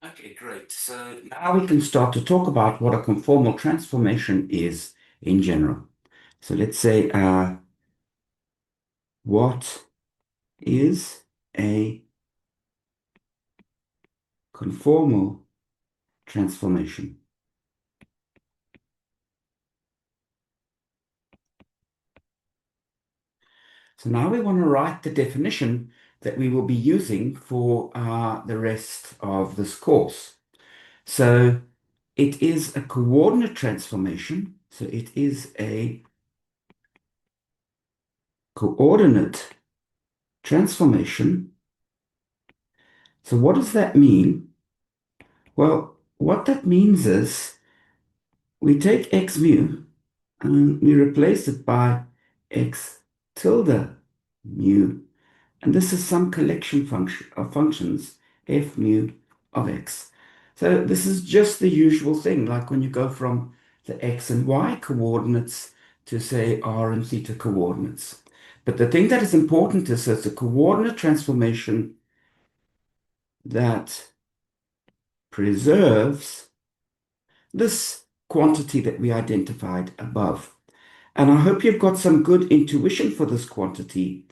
Okay, great. So now we can start to talk about what a conformal transformation is in general. So let's say, what is a conformal transformation? So now we want to write the definition that we will be using for the rest of this course. So it is a coordinate transformation. So it is a coordinate transformation. So what does that mean? Well, what that means is we take x mu and we replace it by x tilde mu. And this is some collection function of functions, f mu of x. So this is just the usual thing, like when you go from the x and y coordinates to, say, r and theta coordinates. But the thing that is important is it's a coordinate transformation that preserves this quantity that we identified above. And I hope you've got some good intuition for this quantity.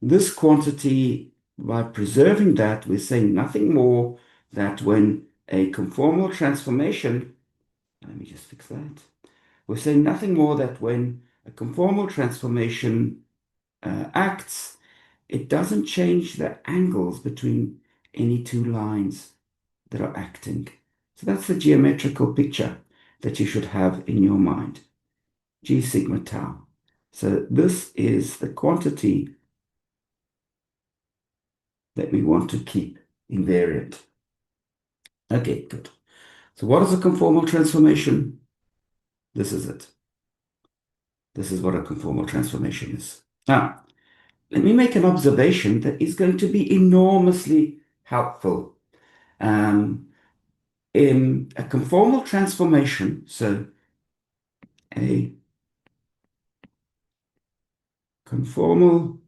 This quantity, by preserving that, we're saying nothing more that when a conformal transformation, let me just fix that. We're saying nothing more that when a conformal transformation acts, it doesn't change the angles between any two lines that are acting. So that's the geometrical picture that you should have in your mind. G sigma tau. So this is the quantity that we want to keep invariant. Okay, good. So what is a conformal transformation? This is it. This is what a conformal transformation is. Now, let me make an observation that is going to be enormously helpful. In a conformal transformation, so a conformal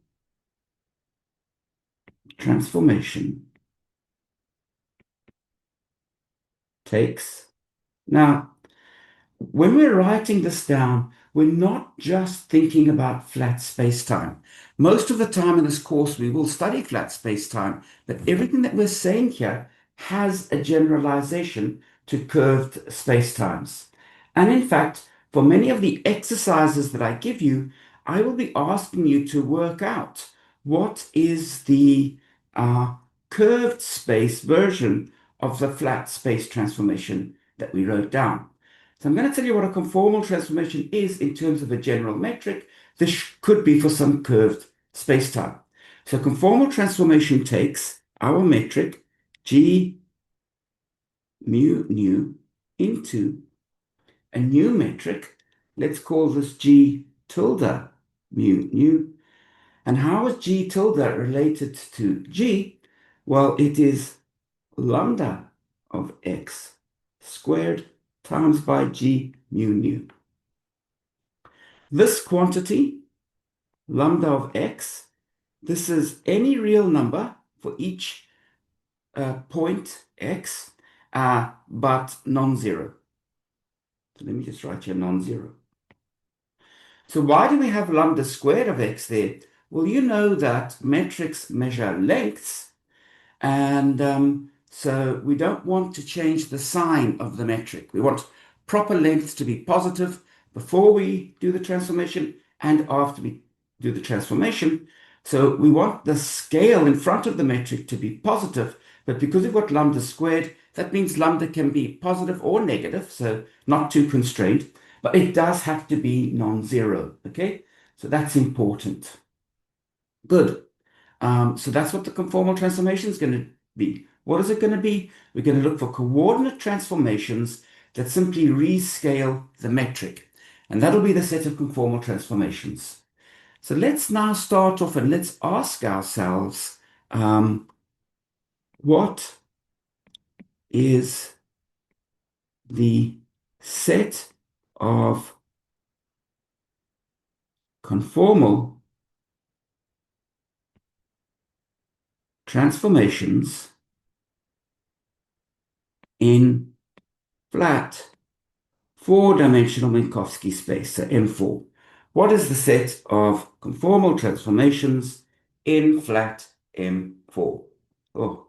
transformation takes. Now, when we're writing this down, we're not just thinking about flat space-time. Most of the time in this course, we will study flat space-time, but everything that we're saying here has a generalization to curved space-times. And in fact, for many of the exercises that I give you, I will be asking you to work out what is the curved space version of the flat space transformation that we wrote down. So I'm going to tell you what a conformal transformation is in terms of a general metric. This could be for some curved spacetime. So conformal transformation takes our metric G mu nu into a new metric. Let's call this G tilde mu nu. And how is G tilde related to G? Well, it is lambda of x squared times by G mu nu. This quantity, lambda of x, this is any real number for each point x, but non-zero. So let me just write here non-zero. So why do we have lambda squared of x there? Well, you know that metrics measure lengths, and so we don't want to change the sign of the metric. We want proper lengths to be positive before we do the transformation and after we do the transformation. So we want the scale in front of the metric to be positive, but because we've got lambda squared, that means lambda can be positive or negative, so not too constrained, but it does have to be non-zero, okay? So that's important. Good. So that's what the conformal transformation is going to be. What is it going to be? We're going to look for coordinate transformations that simply rescale the metric. And that'll be the set of conformal transformations. So let's now start off and let's ask ourselves, what is the set of conformal transformations in flat four-dimensional Minkowski space, so M4. What is the set of conformal transformations in flat M4? Oh,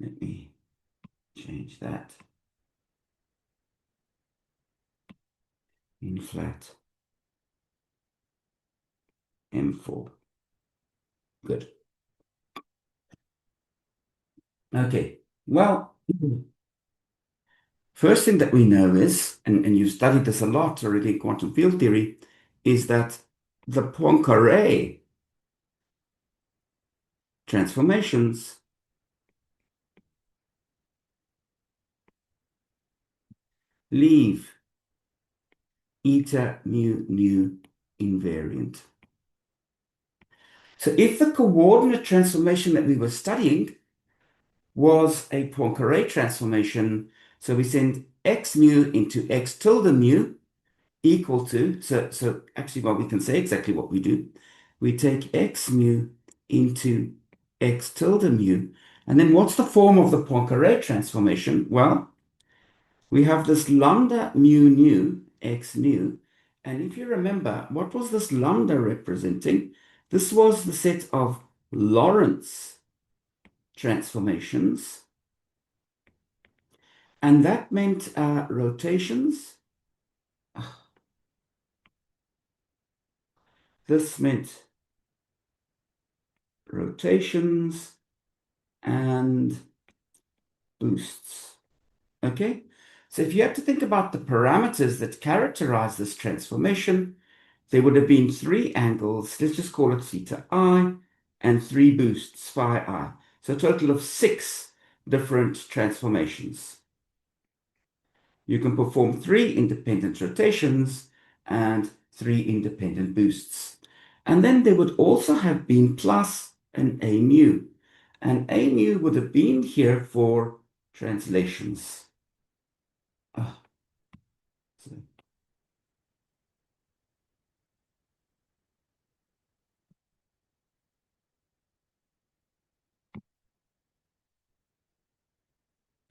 let me change that. In flat M4. Good. Okay. Well, first thing that we know is, and you've studied this a lot already in quantum field theory, is that the Poincare transformations leave eta mu nu invariant. So if the coordinate transformation that we were studying was a Poincare transformation, so we send x mu into x tilde mu equal to, so actually, well, we can say exactly what we do. We take x mu into x tilde mu, and then what's the form of the Poincare transformation? Well, we have this lambda mu nu x nu, and if you remember, what was this lambda representing? This was the set of Lorentz transformations, and that meant rotations. This meant rotations and boosts. Okay, so if you have to think about the parameters that characterize this transformation, there would have been three angles, let's just call it theta I, and three boosts, phi I. So a total of six different transformations. You can perform three independent rotations and three independent boosts. And then there would also have been plus an A mu. And A mu would have been here for translations. Ah, so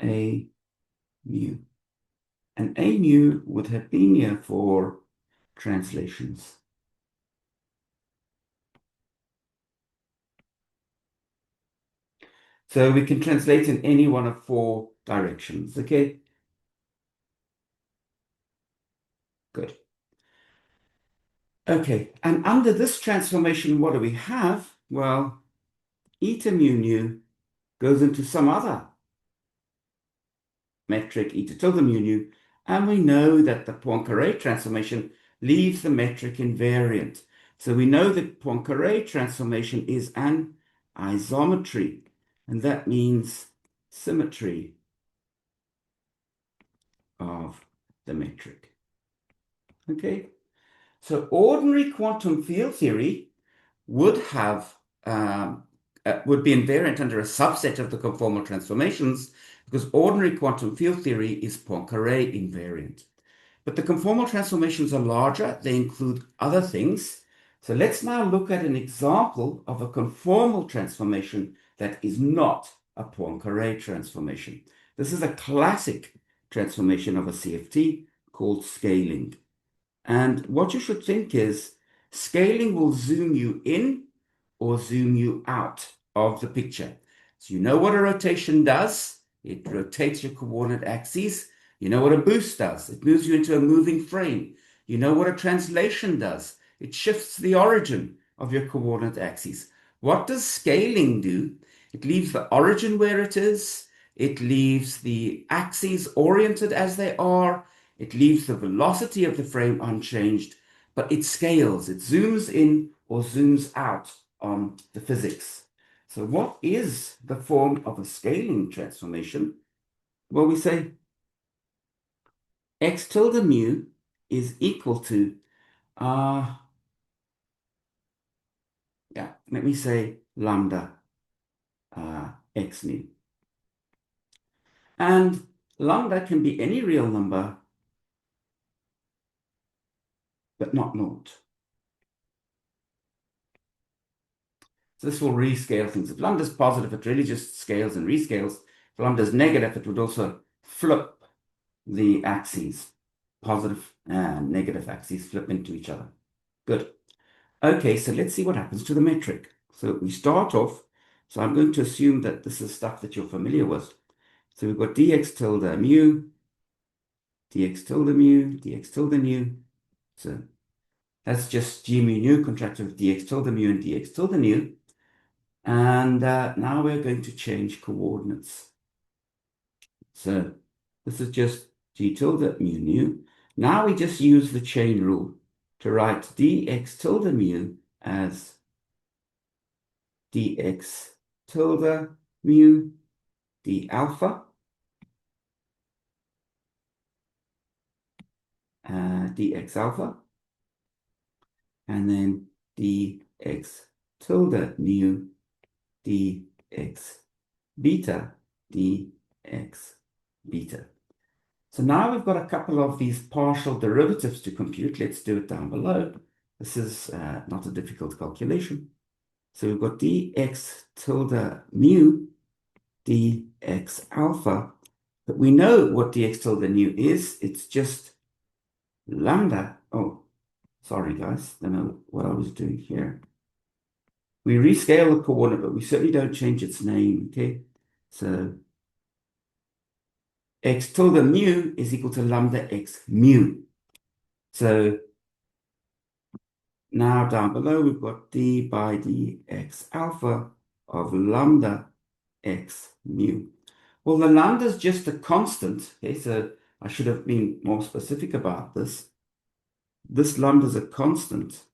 A mu. And A mu would have been here for translations. So we can translate in any one of four directions, okay? Good. Okay, and under this transformation, what do we have? Well, eta mu nu goes into some other metric, eta tilde mu nu, and we know that the Poincare transformation leaves the metric invariant. So we know that Poincare transformation is an isometry, and that means symmetry of the metric. Okay, so ordinary quantum field theory would have would be invariant under a subset of the conformal transformations, because ordinary quantum field theory is Poincare invariant. But the conformal transformations are larger. They include other things. So let's now look at an example of a conformal transformation that is not a Poincare transformation. This is a classic transformation of a CFT called scaling. And what you should think is scaling will zoom you in or zoom you out of the picture. So you know what a rotation does. It rotates your coordinate axes. You know what a boost does. It moves you into a moving frame. You know what a translation does. It shifts the origin of your coordinate axes. What does scaling do? It leaves the origin where it is. It leaves the axes oriented as they are. It leaves the velocity of the frame unchanged, but it scales. It zooms in or zooms out on the physics. So what is the form of a scaling transformation? Well, we say x tilde mu is equal to, let me say lambda x mu. And lambda can be any real number, but not naught. So this will rescale things. If lambda is positive, it really just scales and rescales. lambda is negative, it would also flip the axes. Positive and negative axes flip into each other. Good. Okay, so let's see what happens to the metric. So we start off, so I'm going to assume that this is stuff that you're familiar with. So we've got dx tilde mu, dx tilde mu, dx tilde nu. So that's just g mu nu contracted with dx tilde mu and dx tilde nu. And now we're going to change coordinates. So this is just g tilde mu nu. Now we just use the chain rule to write dx tilde mu as dx tilde mu d alpha, dx alpha, and then dx tilde mu dx beta dx beta. So now we've got a couple of these partial derivatives to compute. Let's do it down below. This is not a difficult calculation. So we've got dx tilde mu dx alpha, but we know what dx tilde nu is. It's just lambda. Oh, sorry guys, I don't know what I was doing here. We rescale the coordinate, but we certainly don't change its name, okay? So x tilde mu is equal to lambda x mu. So now down below, we've got d by dx alpha of lambda x mu. Well, the lambda is just a constant, okay? So I should have been more specific about this. This lambda is a constant.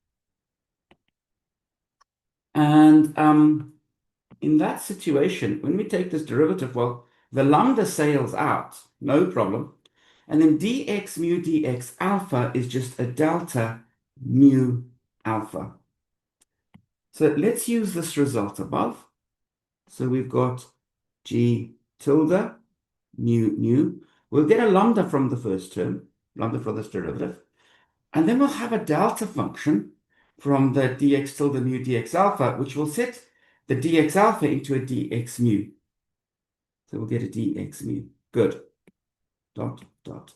And in that situation, when we take this derivative, well, the lambda sails out, no problem. And then dx mu dx alpha is just a delta mu alpha. So let's use this result above. So we've got g tilde mu nu. We'll get a lambda from the first term, lambda for this derivative. And then we'll have a delta function from the dx tilde mu dx alpha, which will set the dx alpha into a dx mu. So we'll get a dx mu. Good. Dot, dot.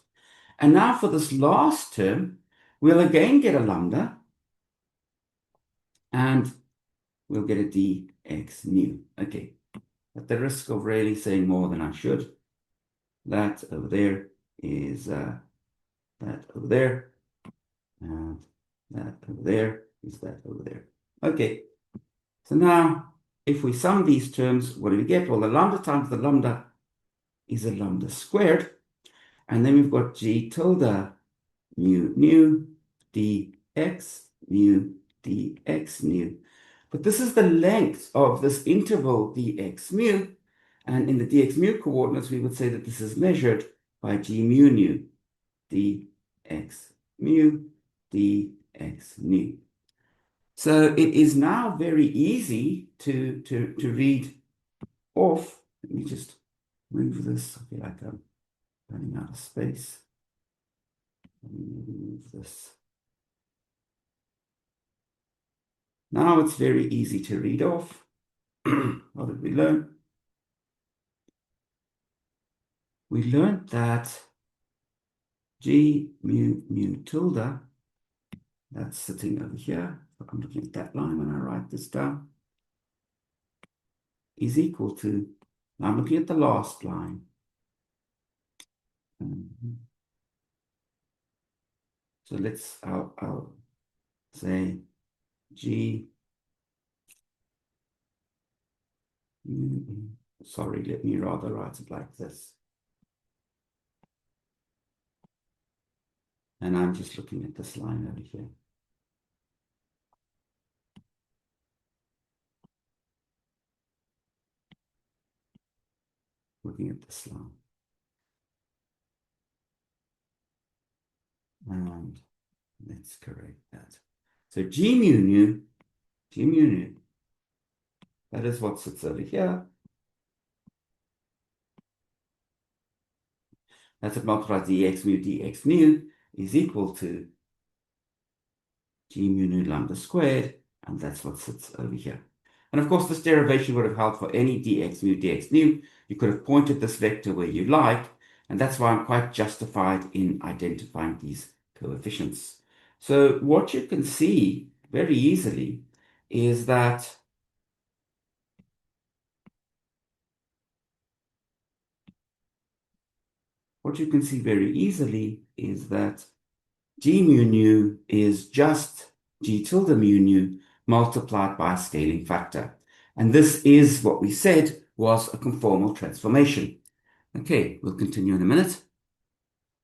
And now for this last term, we'll again get a lambda, and we'll get a dx nu. Okay. At the risk of really saying more than I should, that over there is that over there, and that over there is that over there. Okay. So now, if we sum these terms, what do we get? Well, the lambda times the lambda is a lambda squared. And then we've got g tilde mu nu dx mu dx nu. But this is the length of this interval dx mu. And in the dx mu coordinates, we would say that this is measured by g mu nu dx mu dx nu. So it is now very easy to read off. Let me just move this. I feel like I'm running out of space. Let me move this. Now it's very easy to read off. What did we learn? We learned that g mu mu tilde, that's sitting over here. I'm looking at that line when I write this down, is equal to, now I'm looking at the last line. So I'll say g, sorry, let me rather write it like this. And I'm just looking at this line over here. Looking at this line. And let's correct that. So g mu nu, that is what sits over here. That's what multiplies dx mu dx nu is equal to g mu nu lambda squared, and that's what sits over here. And of course, this derivation would have held for any dx mu dx nu. You could have pointed this vector where you like, and that's why I'm quite justified in identifying these coefficients. So what you can see very easily is that g mu nu is just g tilde mu nu multiplied by a scaling factor. And this is what we said was a conformal transformation. Okay, we'll continue in a minute.